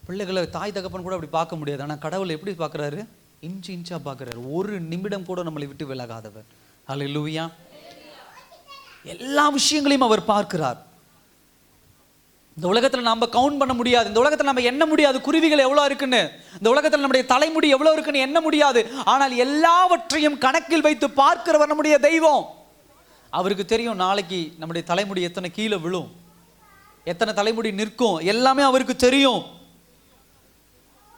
பிள்ளைகளை தாய் தகப்பன் கூட அப்படி பார்க்க முடியாது. ஆனால் கடவுள் எப்படி பார்க்குறாரு? இன்ச்சு இன்ச்சாக பார்க்குறாரு. ஒரு நிமிடம் கூட நம்மளை விட்டு விலகாதவர். அல்லேலூயா. எல்லா விஷயங்களையும் அவர் பார்க்கிறார். இந்த உலகத்தில் நம்ம கவுண்ட் பண்ண முடியாது, இந்த உலகத்தில் நம்ம எண்ண முடியாது குருவிகள் எவ்வளோ இருக்குன்னு, இந்த உலகத்தில் நம்முடைய தலைமுடி எவ்வளோ இருக்குன்னு எண்ண முடியாது. ஆனால் எல்லாவற்றையும் கணக்கில் வைத்து பார்க்கிறவர் நம்முடைய தெய்வம். அவருக்கு தெரியும் நாளைக்கு நம்முடைய தலைமுடி எத்தனை கீழே விழும், எத்தனை தலைமுடி நிற்கும், எல்லாமே அவருக்கு தெரியும்.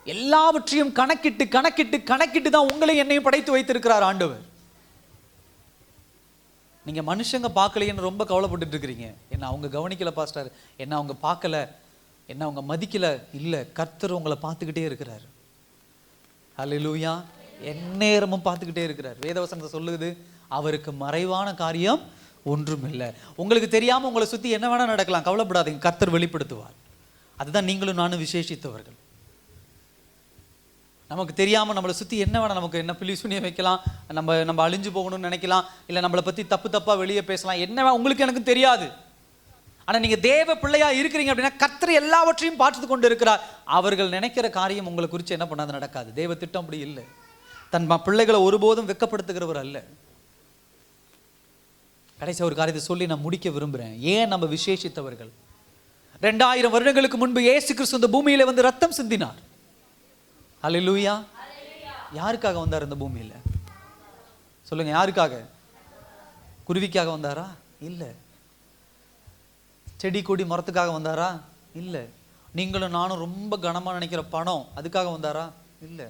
எல்லாவற்றையும் கணக்கிட்டு கணக்கிட்டு கணக்கிட்டு தான் உங்களை என்னையும் படைத்து வைத்திருக்கிறார் ஆண்டவர். நீங்க மனுஷங்க பார்க்கலையேன்னு ரொம்ப கவலைப்பட்டு இருக்கிறீங்க. என்ன அவங்க கவனிக்கல பாஸ்டர், என்ன அவங்க பார்க்கல, என்ன அவங்க மதிக்கல. இல்லை, கர்த்தர் உங்களை பார்த்துக்கிட்டே இருக்கிறார். அல்லேலூயா. எந்நேரமும் பார்த்துக்கிட்டே இருக்கிறார். வேதவசனத்தை சொல்லுது, அவருக்கு மறைவான காரியம் ஒன்றும் இல்லை. உங்களுக்கு தெரியாம உங்களை சுத்தி என்ன வேணா நடக்கலாம், கவலைப்படாதீங்க, கர்த்தர் வெளிப்படுத்துவார். அதுதான் நீங்களும் நானும் விசேஷித்தவர்கள். நமக்கு தெரியாமல் நம்மளை சுற்றி என்ன வேணால், நமக்கு என்ன பிள்ளி சுனியை வைக்கலாம், நம்ம அழிஞ்சு போகணும்னு நினைக்கலாம், இல்லை நம்மளை பற்றி தப்பாக வெளியே பேசலாம், என்ன உங்களுக்கு எனக்கு தெரியாது. ஆனால் நீங்கள் தேவ பிள்ளையாக இருக்கிறீங்க அப்படின்னா கர்த்தர் எல்லாவற்றையும் பார்த்து கொண்டு இருக்கிறார். அவர்கள் நினைக்கிற காரியம் உங்களை குறித்து என்ன பண்ணாது நடக்காது. தேவ திட்டம் அப்படி இல்லை. தன் பிள்ளைகளை ஒருபோதும் வெட்கப்படுத்துகிறவர் அல்ல. கடைசி ஒரு காரியத்தை சொல்லி நான் முடிக்க விரும்புகிறேன். ஏன் நம்ம விசேஷித்தவர்கள்? 2000 வருடங்களுக்கு முன்பு இயேசு கிறிஸ்து இந்த பூமியில் வந்து ரத்தம் சிந்தினார். அல்லேலூயா. யாருக்காக வந்தார் இந்த பூமியில்? சொல்லுங்க, யாருக்காக? குருவிக்காக வந்தாரா? இல்லை. செடி கொடி மரத்துக்காக வந்தாரா? இல்லை. நீங்களும் நானும் ரொம்ப கனமாக நினைக்கிற பணம் அதுக்காக வந்தாரா? இல்லை.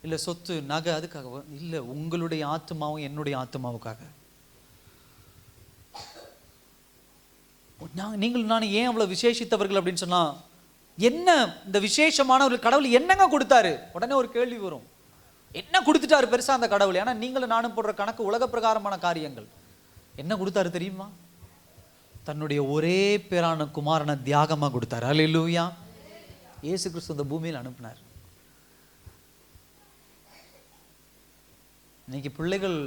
இல்லை சொத்து நகை அதுக்காக இல்லை. உங்களுடைய ஆத்மாவும் என்னுடைய ஆத்மாவுக்காக. நீங்களும் நானும் ஏன் அவ்வளோ விசேஷித்தவர்கள் அப்படின்னு சொன்னா, என்ன இந்த விசேஷமான ஒரு கடவுள் என்னங்க கொடுத்தாரு? உடனே ஒரு கேள்வி வரும், என்ன கொடுத்துட்டாரு பெருசா அந்த கடவுள்? ஏன்னா நீங்களும் நானும் போடுற கணக்கு உலக பிரகாரமான காரியங்கள். என்ன கொடுத்தாரு தெரியுமா? தன்னுடைய ஒரே பேரான குமாரனை தியாகமா கொடுத்தாரு. அல்லேலூயா. இயேசு கிறிஸ்து இந்த பூமியில் அனுப்பினார். இன்னைக்கு பிள்ளைகள்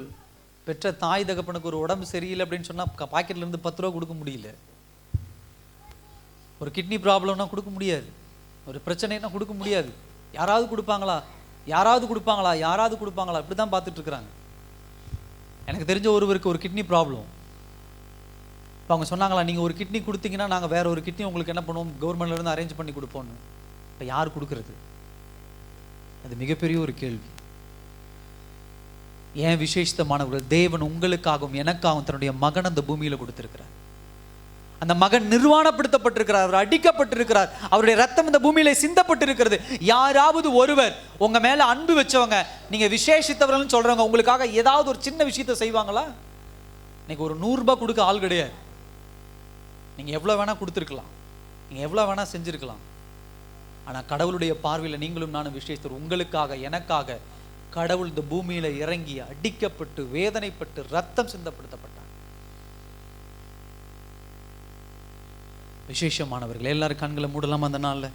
பெற்ற தாய் தகப்பனுக்கு ஒரு உடம்பு சரியில்லை அப்படின்னு சொன்னா பாக்கெட்ல இருந்து 10 ரூபா கொடுக்க முடியல. ஒரு கிட்னி ப்ராப்ளம்னா கொடுக்க முடியாது, ஒரு பிரச்சனைனா கொடுக்க முடியாது. யாராவது கொடுப்பாங்களா? யாராவது கொடுப்பாங்களா? யாராவது கொடுப்பாங்களா? இப்படி தான் பார்த்துட்டு இருக்கிறாங்க. எனக்கு தெரிஞ்ச ஒருவருக்கு ஒரு கிட்னி ப்ராப்ளம். இப்போ அவங்க சொன்னாங்களா, நீங்கள் ஒரு கிட்னி கொடுத்தீங்கன்னா நாங்கள் வேற ஒரு கிட்னி உங்களுக்கு என்ன பண்ணுவோம், கவர்மெண்ட்லேருந்து அரேஞ்ச் பண்ணி கொடுப்போம்னு. இப்போ யார் கொடுக்கறது? அது மிகப்பெரிய ஒரு கேள்வி. ஏன் விசேஷித்தமானவர்கள்? தேவன் உங்களுக்காகவும் எனக்காகவும் தன்னுடைய மகன் அந்த பூமியில் கொடுத்திருக்கிறார். அந்த மகன் நிர்வாணப்படுத்தப்பட்டிருக்கிறார், அவர் அடிக்கப்பட்டிருக்கிறார், அவருடைய ரத்தம் இந்த பூமியில சிந்தப்பட்டிருக்கிறது. யாராவது ஒருவர் உங்க மேல அன்பு வச்சவங்க, நீங்க விசேஷித்தவர்கள் சொல்றவங்க, உங்களுக்காக ஏதாவது ஒரு சின்ன விஷயத்தை செய்வாங்களா? இன்னைக்கு ஒரு 100 ரூபாய் கொடுக்க ஆள் கிடையாது. நீங்க எவ்வளவு வேணா கொடுத்துருக்கலாம், நீங்க எவ்வளவு வேணா செஞ்சிருக்கலாம். ஆனா கடவுளுடைய பார்வையில் நீங்களும் நானும் விசேஷித்தவர். உங்களுக்காக எனக்காக கடவுள் இந்த பூமியில இறங்கி அடிக்கப்பட்டு வேதனைப்பட்டு ரத்தம் சிந்தப்படுத்தப்பட்டார். விசேஷமானவர்கள். எல்லாரும் கண்களை மூடலாமா அந்த நாள்ல?